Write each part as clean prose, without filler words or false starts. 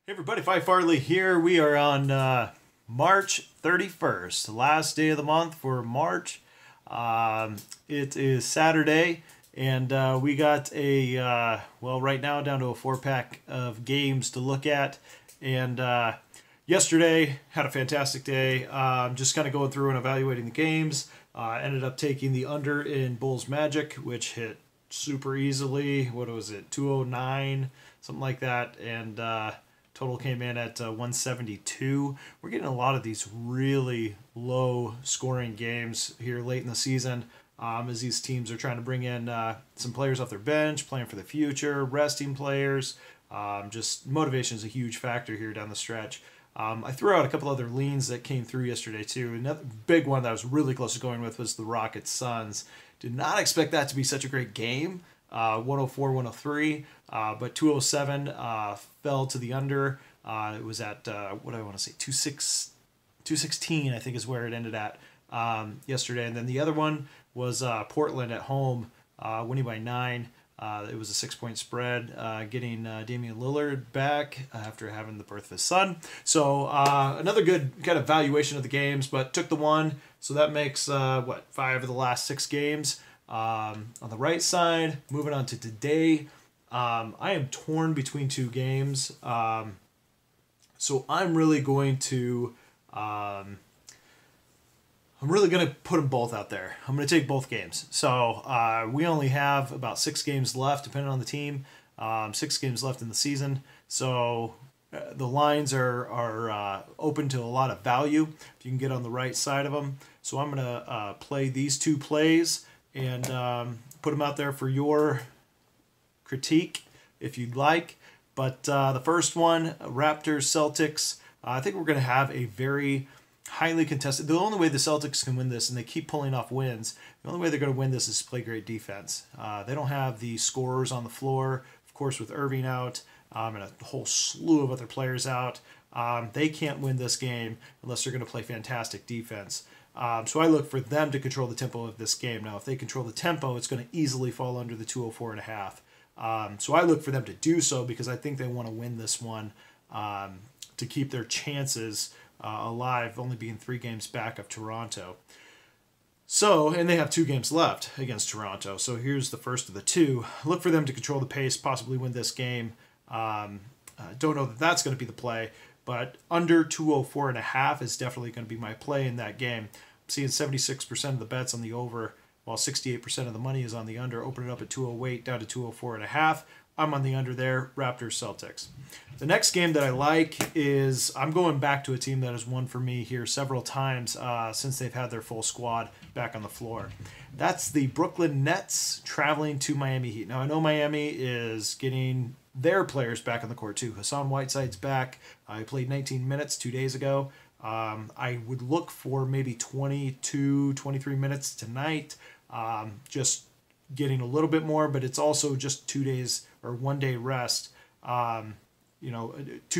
Hey everybody, Phi Farley here. We are on March 31st, last day of the month for March. It is Saturday, and we got well, right now down to a 4-pack of games to look at. And yesterday, had a fantastic day. Just kind of going through and evaluating the games. Ended up taking the under in Bulls Magic, which hit super easily. What was it, 209, something like that. And total came in at 172. We're getting a lot of these really low scoring games here late in the season, as these teams are trying to bring in some players off their bench, playing for the future, resting players. Just motivation is a huge factor here down the stretch. I threw out a couple other leans that came through yesterday too. Another big one that I was really close to going with was the Rockets Suns. Did not expect that to be such a great game. 104, 103, but 207 fell to the under. It was at, what do I want to say, 216, I think is where it ended at yesterday. And then the other one was Portland at home, winning by 9. It was a 6-point spread, getting Damian Lillard back after having the birth of his son. So another good kind of valuation of the games, but took the one. So that makes, 5 of the last 6 games. On the right side, moving on to today, I am torn between 2 games. So I'm really going to put them both out there. I'm going to take both games. So we only have about 6 games left, depending on the team. 6 games left in the season. So the lines are open to a lot of value if you can get on the right side of them. So I'm going to play these 2 plays and put them out there for your critique if you'd like. But the first one, Raptors Celtics, I think we're going to have a very highly contested. The only way the Celtics can win this, and they keep pulling off wins, the only way they're going to win this is to play great defense. They don't have the scorers on the floor, of course, with Irving out and a whole slew of other players out. They can't win this game unless they're going to play fantastic defense. So I look for them to control the tempo of this game. Now, if they control the tempo, it's going to easily fall under the 204.5. So I look for them to do so because I think they want to win this one to keep their chances alive, only being 3 games back of Toronto. So, and they have 2 games left against Toronto. So here's the first of the 2. Look for them to control the pace, possibly win this game. Don't know that that's going to be the play, but under 204.5 is definitely going to be my play in that game. I'm seeing 76% of the bets on the over, while 68% of the money is on the under. Open it up at 208 down to 204.5. I'm on the under there, Raptors Celtics. The next game that I like is, I'm going back to a team that has won for me here several times since they've had their full squad back on the floor. That's the Brooklyn Nets traveling to Miami Heat. Now, I know Miami is getting their players back on the court too. Hassan Whiteside's back. He played 19 minutes 2 days ago. I would look for maybe 22, 23 minutes tonight. Just getting a little bit more, but it's also just 2 days or 1 day rest, 2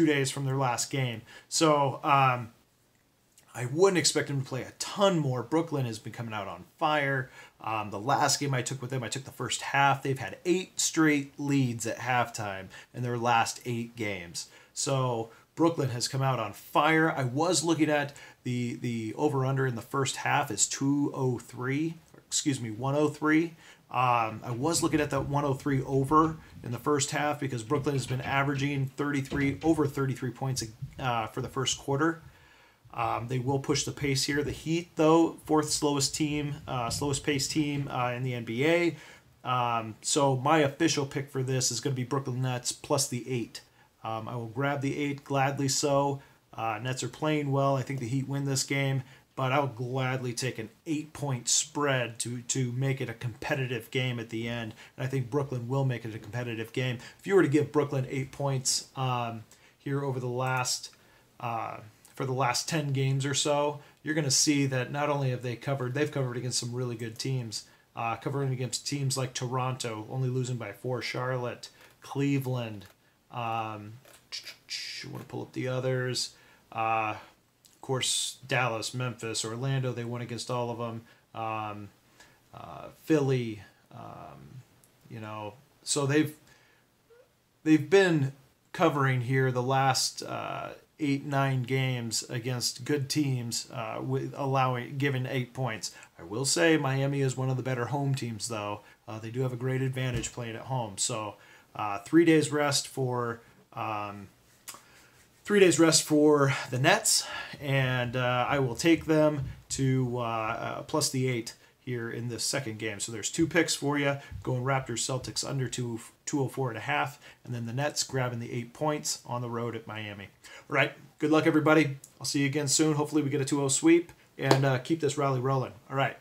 days from their last game. So I wouldn't expect him to play a ton more. Brooklyn has been coming out on fire. The last game I took with them, I took the first half. They've had 8 straight leads at halftime in their last 8 games. So Brooklyn has come out on fire. I was looking at the over-under in the first half is 103. I was looking at that 103 over in the first half because Brooklyn has been averaging over 33 points for the first quarter. They will push the pace here. The Heat, though, 4th slowest pace team in the NBA. So my official pick for this is going to be Brooklyn Nets plus the 8. I will grab the 8 gladly so. Nets are playing well. I think the Heat win this game, but I'll gladly take an 8-point spread to make it a competitive game at the end. And I think Brooklyn will make it a competitive game. If you were to give Brooklyn 8 points here over the last for the last 10 games or so, you're going to see that not only have they've covered against some really good teams, covering against teams like Toronto, only losing by 4, Charlotte, Cleveland. I want to pull up the others. Of course, Dallas, Memphis, Orlando, they won against all of them. Philly, so they've been covering here the last 8-9 games against good teams, with giving 8 points. I will say Miami is one of the better home teams, though. They do have a great advantage playing at home. So 3 days rest for 3 days rest for the Nets, and I will take them to plus the 8 here in this second game. So there's 2 picks for you, going Raptors Celtics under 204.5, and then the Nets grabbing the 8 points on the road at Miami. All right, good luck, everybody. I'll see you again soon. Hopefully we get a 2-0 sweep and keep this rally rolling. All right.